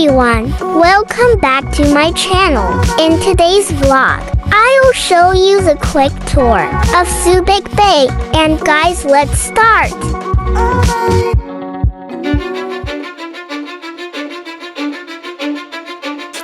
everyone, welcome back to my channel. In today's vlog, I'll show you the quick tour of Subic Bay, and guys, let's start.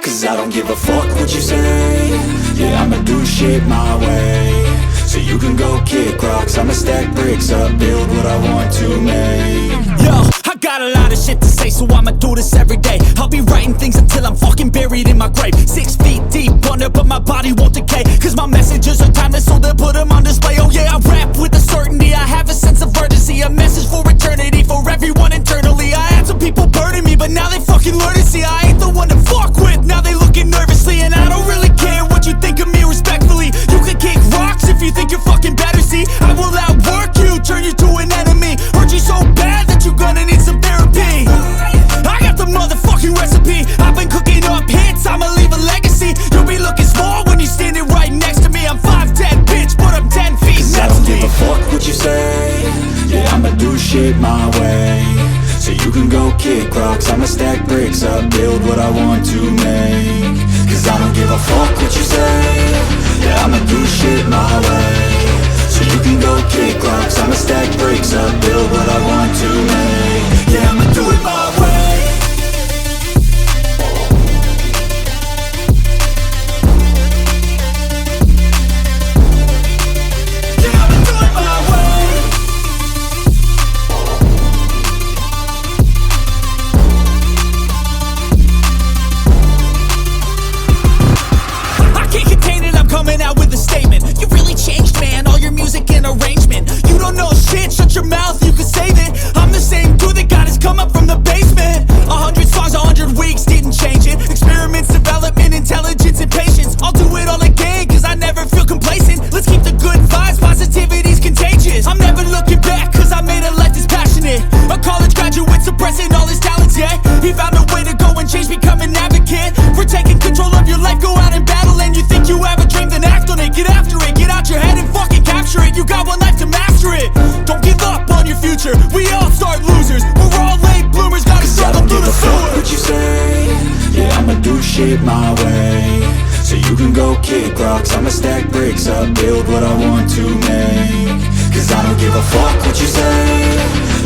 Cause I don't give a fuck what you say. Yeah, I'ma do shit my way. So you can go kick rocks, I'ma stack bricks up, build what I want to make. Yo, I got a lot of shit to say, so I'ma do this every day. I'll be writing things until I'm fucking buried in my grave. 6 feet deep under, but my body won't decay. Cause my messages are timeless, so they'll put them on display. Oh yeah, I rap with a certainty, I have a sense of urgency. A message for eternity, for everyone internally. I had some people burning me, but now they fucking learn to see I ain't the one to fuck with. Now they looking nervously, and I don't really care what you think of me respectfully. You can kick rocks if you think you're fucking better, see. I will outwork you, turn you to an enemy. Hurt you so bad that you're gonna need some therapy. I got the motherfucking recipe. I've been cooking up hits, I'ma leave a legacy. You'll be looking small when you're standing right next to me. I'm 5'10", bitch, but I'm 10 feet. Cause I don't give a fuck what you say. Yeah, I'ma do shit my way. So you can go kick rocks, I'ma stack bricks up, build what I want to make. Cause I don't give a fuck what you say. Yeah, I'ma do shit my way. So you can go kick rocks, I'ma stack bricks up, build what I want to make. Yeah, I'ma do it my way. Shut your mouth, you can save it. I'm the same dude that got his come up from the basement. 100 songs, 100 weeks, didn't change it. Experiments, development, intelligence, and patience. I'll do it all again, cause I never feel complacent. Let's keep the good vibes, positivity's contagious. I'm never looking back, cause I made a life that's passionate. A college graduate suppressing all his talents, yeah. He found a way to go and change, become an advocate. For taking control of your life, go out and battle. And you think you have a dream, then act on it. Get after it, get out your head and fucking capture it. You got one life to master it. Don't give up on your future, we all start losers. We're all late bloomers, gotta struggle through the sewer. I don't give a fuck what you say. Yeah, I'ma do shit my way. So you can go kick rocks, I'ma stack bricks up, build what I want to make. Cause I don't give a fuck what you say.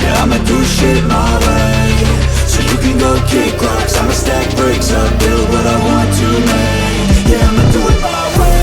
Yeah, I'ma do shit my way. So you can go kick rocks, I'ma stack bricks up, build what I want to make. Yeah, I'ma do it my way.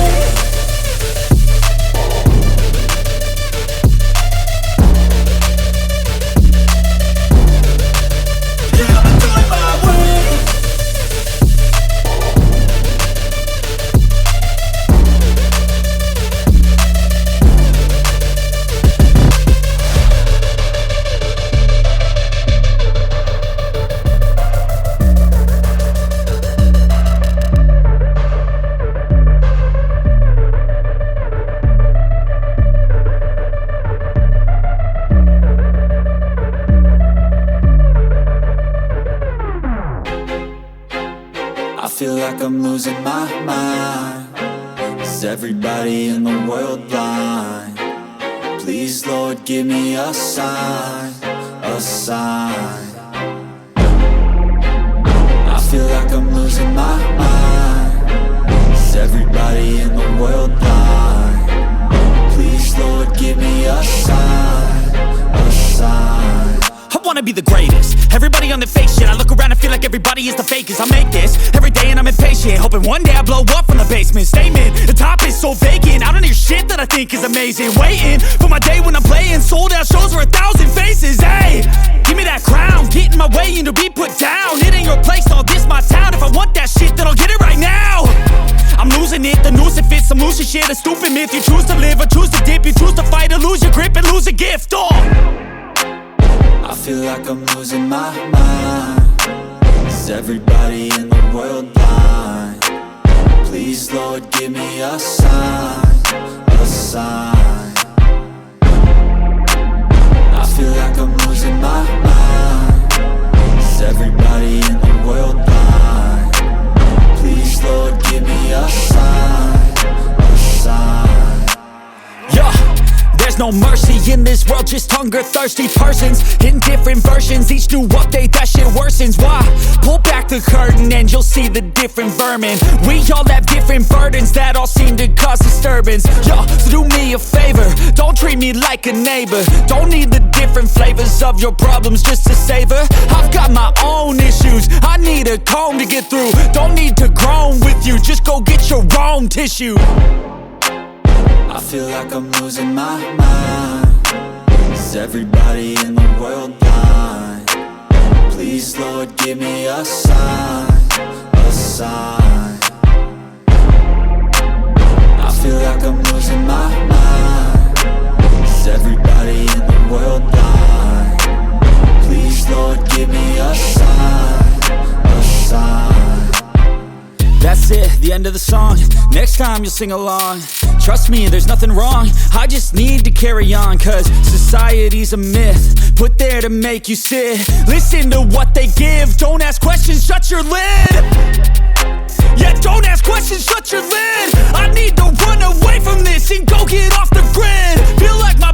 I feel like I'm losing my mind. Is everybody in the world blind? Please, Lord, give me a sign, a sign. I feel like I'm losing my mind. Is everybody in the world blind? Please, Lord, give me a sign, a sign. I wanna be the greatest. Everybody on the fake shit. I look around and feel like everybody is the fakest. I make this every day and I'm impatient, hoping one day I blow up from the basement. Statement, the top is so vacant. I don't hear shit that I think is amazing. Waiting for my day when I'm playing sold out shows for 1,000 faces. Hey, give me that crown, get in my way and to be put down. It ain't your place, all this my town. If I want that shit, then I'll get it right now. I'm losing it, the noose it fits, some losing shit. A stupid myth, you choose to live or choose to dip. You choose to fight or lose your grip and lose a gift. Oh, I feel like I'm losing my mind. Is everybody in the world blind? Please, Lord, give me a sign, a sign. I feel like I'm losing my mind. Is everybody in the world blind? Please, Lord, give me a sign, a sign. Yeah, there's There's no mercy in this world, just hunger-thirsty persons in different versions, each new update, that shit worsens. Why? Pull back the curtain and you'll see the different vermin. We all have different burdens that all seem to cause disturbance. Yo, so do me a favor, don't treat me like a neighbor. Don't need the different flavors of your problems just to savor. I've got my own issues, I need a comb to get through. Don't need to groan with you, just go get your own tissue. I feel like I'm losing my mind. Is everybody in the world blind? Please, Lord, give me a sign, a sign. I feel like I'm losing my mind. Is everybody in the world blind? Please, Lord, give me a sign, a sign. That's it, the end of the song. Next time you'll sing along. Trust me, there's nothing wrong, I just need to carry on. Cause society's a myth, put there to make you sit. Listen to what they give, don't ask questions, shut your lid. Yeah, don't ask questions, shut your lid. I need to run away from this and go get off the grid. Feel like my